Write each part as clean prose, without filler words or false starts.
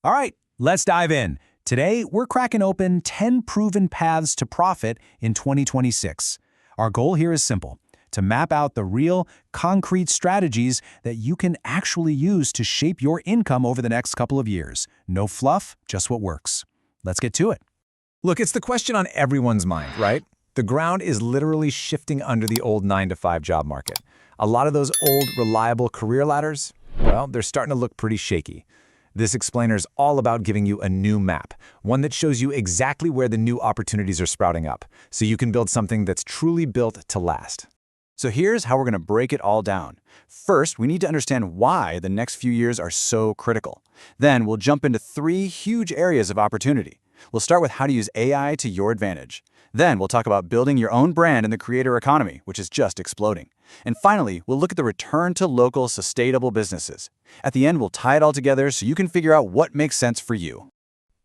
All right, let's dive in. Today, we're cracking open 10 proven paths to profit in 2026. Our goal here is simple: to map out the real, concrete strategies that you can actually use to shape your income over the next couple of years. No fluff, just what works. Let's get to it. Look, it's the question on everyone's mind, right? The ground is literally shifting under the old 9-to-5 job market. A lot of those old, reliable career ladders, well, they're starting to look pretty shaky. This explainer is all about giving you a new map, one that shows you exactly where the new opportunities are sprouting up, so you can build something that's truly built to last. So here's how we're going to break it all down. First, we need to understand why the next few years are so critical. Then we'll jump into 3 huge areas of opportunity. We'll start with how to use AI to your advantage. Then we'll talk about building your own brand in the creator economy, which is just exploding. And finally, we'll look at the return to local, sustainable businesses. At the end, we'll tie it all together so you can figure out what makes sense for you.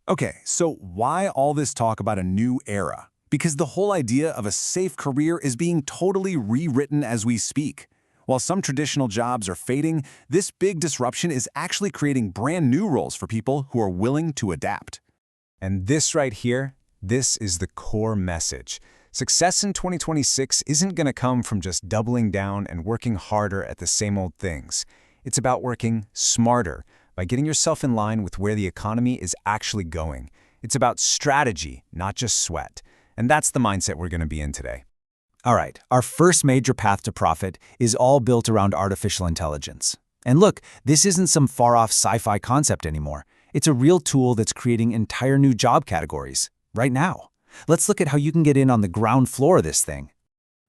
Okay, so why all this talk about a new era? Because the whole idea of a safe career is being totally rewritten as we speak. While some traditional jobs are fading, this big disruption is actually creating brand new roles for people who are willing to adapt. And this right here, this is the core message. Success in 2026 isn't going to come from just doubling down and working harder at the same old things. It's about working smarter by getting yourself in line with where the economy is actually going. It's about strategy, not just sweat. And that's the mindset we're going to be in today. All right, our first major path to profit is all built around artificial intelligence. And look, this isn't some far-off sci-fi concept anymore. It's a real tool that's creating entire new job categories right now. Let's look at how you can get in on the ground floor of this thing.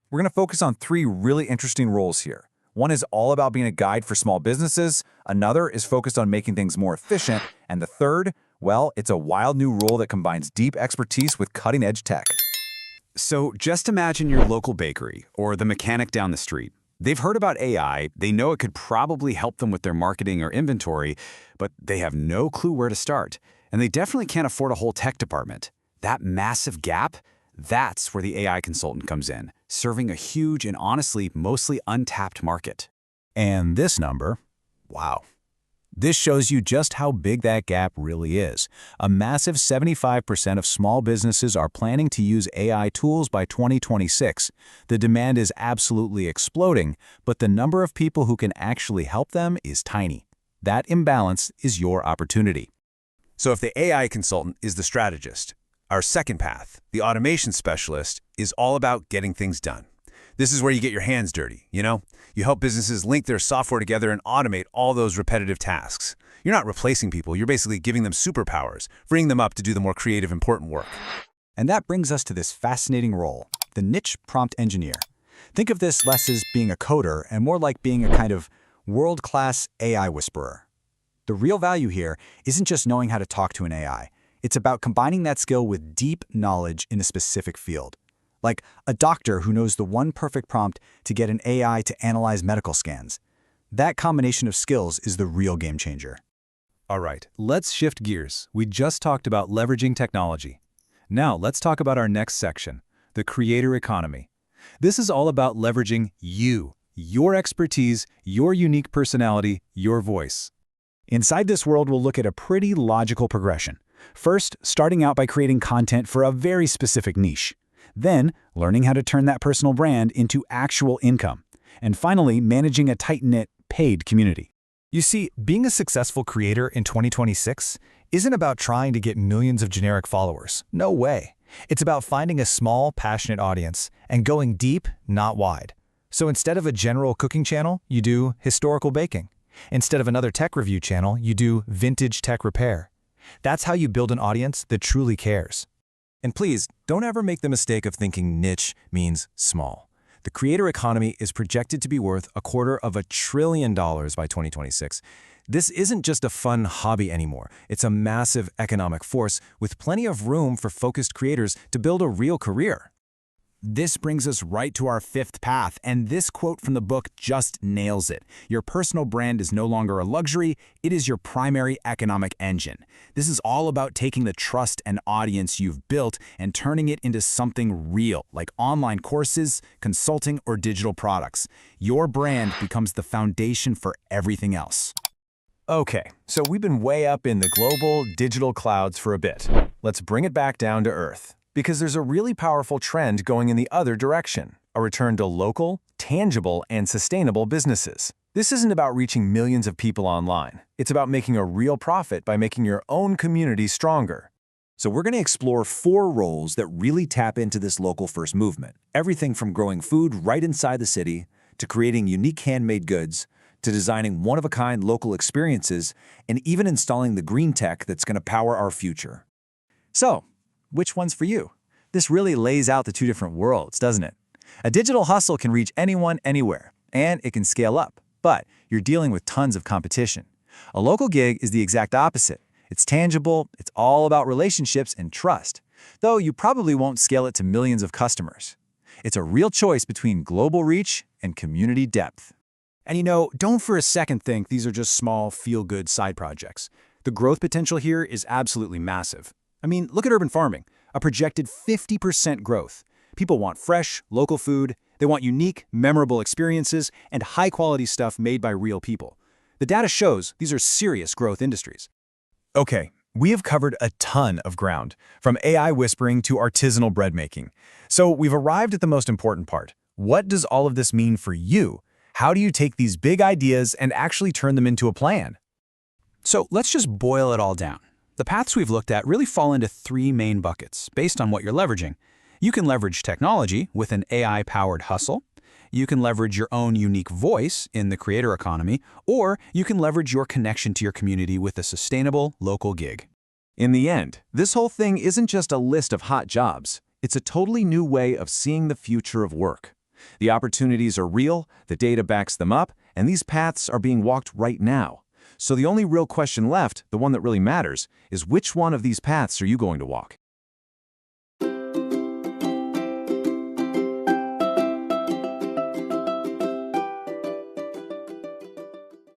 We're going to focus on 3 really interesting roles here. One is all about being a guide for small businesses, another is focused on making things more efficient, and the third, well, it's a wild new role that combines deep expertise with cutting-edge tech. So just imagine your local bakery or the mechanic down the street. They've heard about AI, they know it could probably help them with their marketing or inventory, but they have no clue where to start. And they definitely can't afford a whole tech department. That massive gap, that's where the AI consultant comes in, serving a huge and honestly mostly untapped market. And this number, wow. This shows you just how big that gap really is. A massive 75% of small businesses are planning to use AI tools by 2026. The demand is absolutely exploding, but the number of people who can actually help them is tiny. That imbalance is your opportunity. So if the AI consultant is the strategist, our second path, the automation specialist, is all about getting things done. This is where you get your hands dirty, you know? You help businesses link their software together and automate all those repetitive tasks. You're not replacing people, you're basically giving them superpowers, freeing them up to do the more creative, important work. And that brings us to this fascinating role, the niche prompt engineer. Think of this less as being a coder and more like being a kind of world-class AI whisperer. The real value here isn't just knowing how to talk to an AI. It's about combining that skill with deep knowledge in a specific field. Like a doctor who knows the one perfect prompt to get an AI to analyze medical scans. That combination of skills is the real game changer. All right, let's shift gears. We just talked about leveraging technology. Now let's talk about our next section, the creator economy. This is all about leveraging you, your expertise, your unique personality, your voice. Inside this world, we'll look at a pretty logical progression. First, starting out by creating content for a very specific niche. Then, learning how to turn that personal brand into actual income. And finally, managing a tight-knit, paid community. You see, being a successful creator in 2026 isn't about trying to get millions of generic followers. No way. It's about finding a small, passionate audience and going deep, not wide. So instead of a general cooking channel, you do historical baking. Instead of another tech review channel, you do vintage tech repair. That's how you build an audience that truly cares. And please, don't ever make the mistake of thinking niche means small. The creator economy is projected to be worth $250 billion by 2026. This isn't just a fun hobby anymore. It's a massive economic force with plenty of room for focused creators to build a real career. This brings us right to our 5th path, and this quote from the book just nails it. Your personal brand is no longer a luxury, it is your primary economic engine. This is all about taking the trust and audience you've built and turning it into something real, like online courses, consulting, or digital products. Your brand becomes the foundation for everything else. Okay, so we've been way up in the global digital clouds for a bit. Let's bring it back down to earth, because there's a really powerful trend going in the other direction, a return to local, tangible, and sustainable businesses. This isn't about reaching millions of people online. It's about making a real profit by making your own community stronger. So we're going to explore 4 roles that really tap into this local-first movement. Everything from growing food right inside the city, to creating unique handmade goods, to designing one-of-a-kind local experiences, and even installing the green tech that's going to power our future. So, which one's for you? This really lays out the 2 different worlds, doesn't it? A digital hustle can reach anyone, anywhere, and it can scale up, but you're dealing with tons of competition. A local gig is the exact opposite. It's tangible, it's all about relationships and trust, though you probably won't scale it to millions of customers. It's a real choice between global reach and community depth. And don't for a second think these are just small, feel-good side projects. The growth potential here is absolutely massive. I mean, look at urban farming, a projected 50% growth. People want fresh, local food, they want unique, memorable experiences, and high-quality stuff made by real people. The data shows these are serious growth industries. Okay, we have covered a ton of ground, from AI whispering to artisanal bread making. So we've arrived at the most important part. What does all of this mean for you? How do you take these big ideas and actually turn them into a plan? So let's just boil it all down. The paths we've looked at really fall into 3 main buckets based on what you're leveraging. You can leverage technology with an AI-powered hustle. You can leverage your own unique voice in the creator economy, or you can leverage your connection to your community with a sustainable local gig. In the end, this whole thing isn't just a list of hot jobs. It's a totally new way of seeing the future of work. The opportunities are real, the data backs them up, and these paths are being walked right now. So the only real question left, the one that really matters, is which one of these paths are you going to walk?